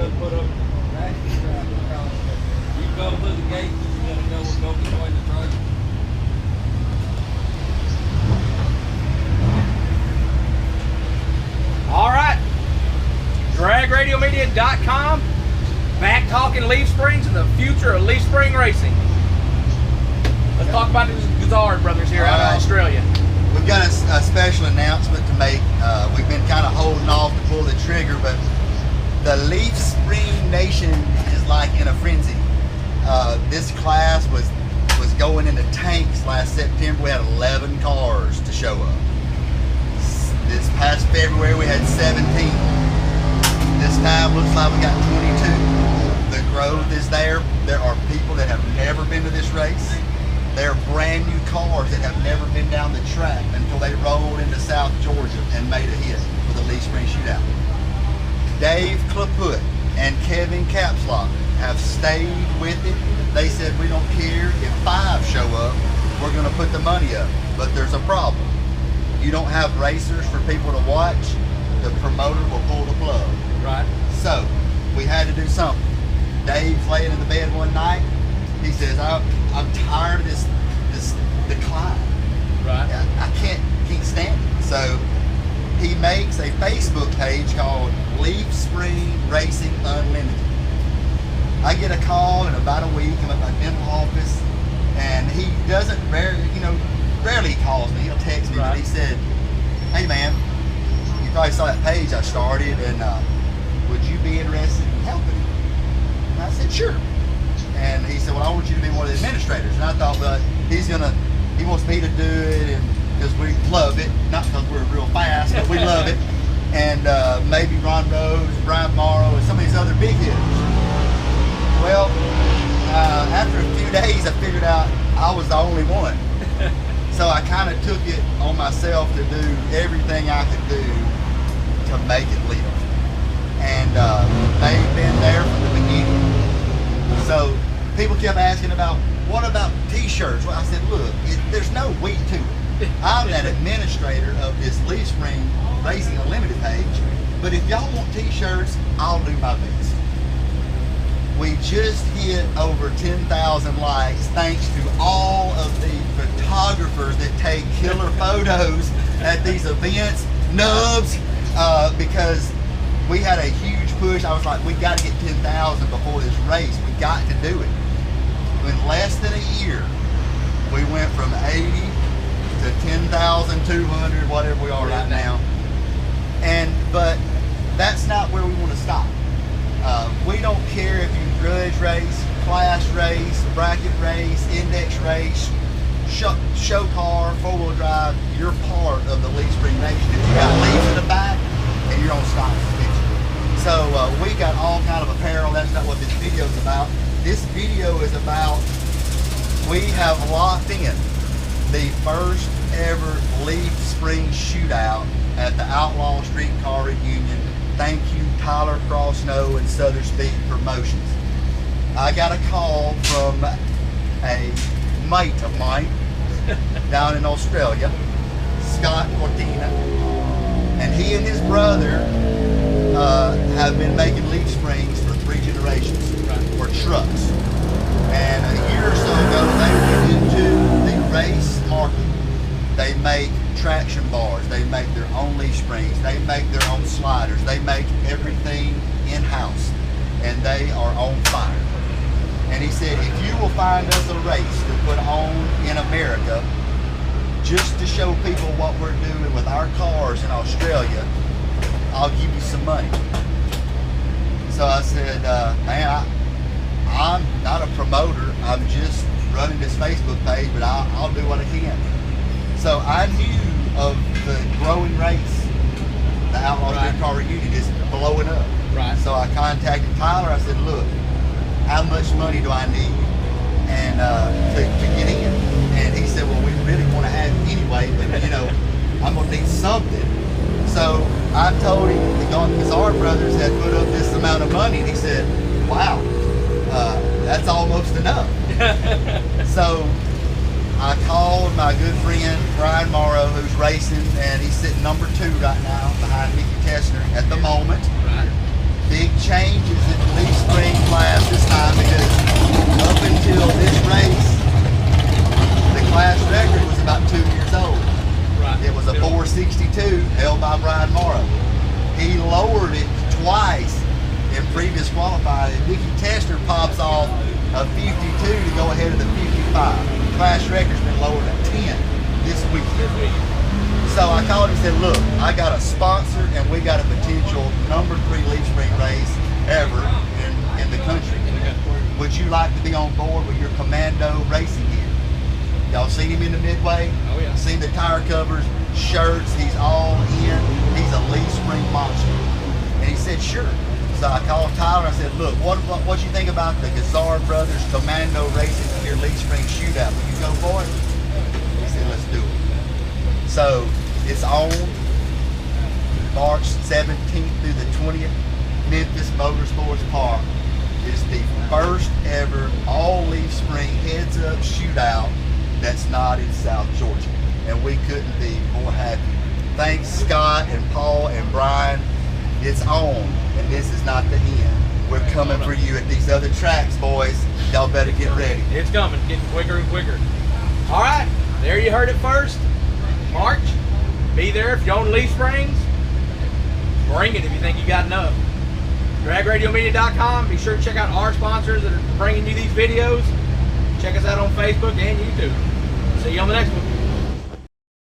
does put up ratchet strap across. You go through the gate, you gotta go between the trucks. All right, dragradialmedia.com, back talking leaf springs and the future of leaf spring racing. Let's talk about these Gazard brothers here out of Australia. We've got a special announcement to make. We've been kind of holding off to pull the trigger, but the Leaf Spring Nation is like in a frenzy. This class was going into tanks last September. We had 11 cars to show up. This past February we had 17. This time looks like we got 22. The growth is there. There are people that have never been to this race. They're brand new cars that have never been down the track until they rolled into South Georgia and made a hit for the Leaf Spring Shootout. Dave Klaput and Kevin Capslock have stayed with it. They said, we don't care if 5 show up, we're going to put the money up. But there's a problem. You don't have racers for people to watch, the promoter will pull the plug. Right. So we had to do something. Dave's laying in the bed one night. He says, I'm tired of this decline. Right. I can't stand it. So he makes a Facebook page called Leaf Spring Racing Unlimited. I get a call in about a week. I'm at my dental office, and he doesn't rarely calls me. He'll text me, but he said, "Hey man, you probably saw that page I started, and would you be interested in helping?" And I said, "Sure." And he said, "Well, I want you to be one of the administrators." And I thought, well, he wants me to do it, and because we love it, not because we're real fast, but we love it. And maybe Ron Rose, Brian Morrow, and some of these other big hitters. Well, after a few days, I figured out I was the only one. So I kind of took it on myself to do everything I could do to make it live. And they've been there from the beginning. So people kept asking about, what about t-shirts? Well, I said, look, there's no we to it. I'm an administrator of this Leaf Spring Racing Unlimited page, but if y'all want t-shirts, I'll do my best. We just hit over 10,000 likes thanks to all of the photographers that take killer photos at these events, nubs, because we had a huge push. I was like, we got to get 10,000 before this race. We got to do it. In less than a year, we went from 80 to 10,200, whatever we are right now. But that's not where we want to stop. We don't care if you grudge race, class race, bracket race, index race, show car, 4-wheel drive. You're part of the Leaf Spring Nation. If you got leaves in the back, and you're on stock suspension. So we got all kind of apparel. That's not what this video is about. This video is about, we have locked in the first ever Leaf Spring Shootout at the Outlaw Streetcar Reunion. Thank you, Tyler Crossnow and Southern Speed Promotions. I got a call from a mate of mine down in Australia, Scott Cortina, and he and his brother have been making leaf springs for 3 generations for trucks. And a year or so ago, they went into the race market. They make traction bars, they make their own leaf springs, they make their own sliders, they make everything in-house, and they are on fire. And he said, if you will find us a race to put on in America, just to show people what we're doing with our cars in Australia, I'll give you some money. So I said, man, I'm not a promoter, I'm just running this Facebook page, but I'll do what I can. So I knew of the growing race. The Outlaw Streetcar Reunion is blowing up. Right. So I contacted Tyler. I said, look, how much money do I need and to get in? And he said, well, we really want to have you anyway, but I'm going to need something. So I told him because our brothers had put up this amount of money, and he said, wow, that's almost enough. So I called my good friend Brian Morrow, who's racing, and he's sitting number 2 right now behind Mickey Tessner at the moment. Right. Big changes in the leaf spring class this time because up until this race, the class record was about 2 years old. Right. It was a 462 held by Brian Morrow. He lowered it twice in previous qualifying. Dickie Tester pops off a 52 to go ahead of the 55. Class record's been lowered to 10 this week. So I called him and said, look, I got a sponsor and we got a potential number 3 leaf spring race ever in the country. Would you like to be on board with your Commando racing gear? Y'all seen him in the Midway? Oh yeah. Seen the tire covers, shirts, he's all in. He's a leaf spring monster. And he said, sure. So I called Tyler and I said, look, what you think about the Gazar Brothers Commando Racing Gear Leaf Spring Shootout? Will you go for it? He said, let's do it. So it's on March 17th through the 20th. Memphis Motorsports Park is the first ever all leaf spring heads up shootout that's not in South Georgia. And we couldn't be more happy. Thanks Scott and Paul and Brian. It's on, and this is not the end. We're coming for you at these other tracks, boys. Y'all better get ready. It's coming, getting quicker and quicker. All right, there you heard it first. March, be there if you own leaf springs. Bring it if you think you got enough. DragRadioMedia.com. Be sure to check out our sponsors that are bringing you these videos. Check us out on Facebook and YouTube. See you on the next one.